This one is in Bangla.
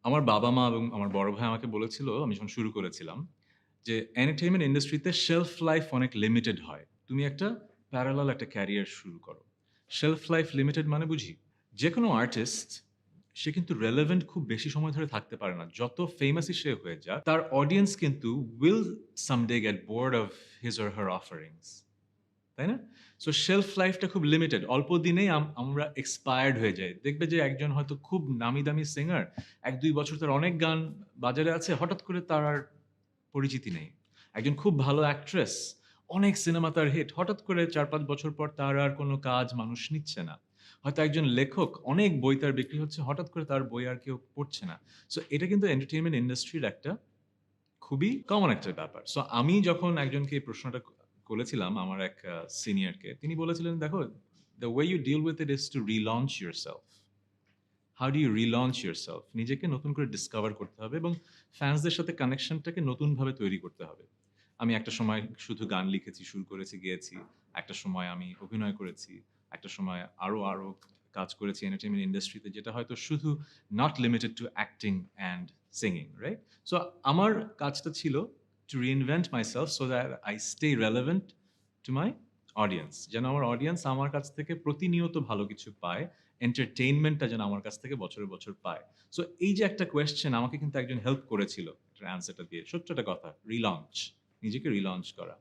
আমার বাবা-মা এবং আমার বড় ভাই আমাকে বলেছিল আমি যখন শুরু করেছিলাম যে, "এন্টারটেইনমেন্ট ইন্ডাস্ট্রিতে শেলফ লাইফ অনেক লিমিটেড হয়। তুমি একটা প্যারালাল একটা ক্যারিয়ার শুরু করো।" শেলফ লাইফ লিমিটেড মানে বুঝি? যেকোনো আর্টিস্ট সে কিন্তু রেলেভেন্ট খুব বেশি সময় ধরে থাকতে পারে না। যত ফেমাসই সে হয়ে যাক, তার অডিয়েন্স কিন্তু will someday get bored of his or her offerings। তাই না? সো শেলফ লাইফটা খুব লিমিটেড। অল্প দিনেই আমরা এক্সপায়ার্ড হয়ে যাই। দেখবে যে একজন হয়তো খুব নামি দামি সিঙ্গার ১-২ বছর তার অনেক গান বাজারে আছে, হঠাৎ করে তার আর পরিচিতি নেই। একজন খুব ভালো অ্যাক্ট্রেস, অনেক সিনেমা তার হিট। হঠাৎ করে ৪-৫ বছর পর তার আর কোনো কাজ মানুষ নিচ্ছে না। হয়তো একজন লেখক, অনেক বই তার বিক্রি হচ্ছে, হঠাৎ করে তার বই আর কেউ পড়ছে না। সো এটা কিন্তু এন্টারটেইনমেন্ট ইন্ডাস্ট্রির একটা খুবই কমন একটা ব্যাপার। সো আমি যখন একজনকে এই প্রশ্নটা করেছিলাম আমার এক সিনিয়রকে, তিনি বলেছিলেন, "দেখো, the way you deal with it is to relaunch yourself. How do you relaunch yourself?" নিজেকে নতুন করে ডিসকভার করতে হবে এবং ফ্যান্সদের সাথে কানেকশনটাকে নতুনভাবে তৈরি করতে হবে। আমি একটা সময় শুধু গান লিখেছি, সুর করেছি, গেয়েছি। একটা সময় আমি অভিনয় করেছি। একটা সময় আরো কাজ করেছি এন্টারটেইনমেন্ট ইন্ডাস্ট্রিতে, যেটা হয়তো শুধু not limited to acting and singing, right? So আমার কাজটা ছিল to reinvent myself so that I stay relevant to my audience। যেন আমার অডিয়েন্স আমার কাছ থেকে প্রতিনিয়ত ভালো কিছু পায়। entertainment-টা যেন আমার কাছ থেকে বছরের বছর পায়। সো এই যে একটা কোয়েশ্চেন আমাকে কিন্তু একজন হেল্প করেছিল এটার অ্যান্সারটা দিয়ে। সত্য একটা কথা, রিলঞ্চ। নিজেকে রিলঞ্চ করা।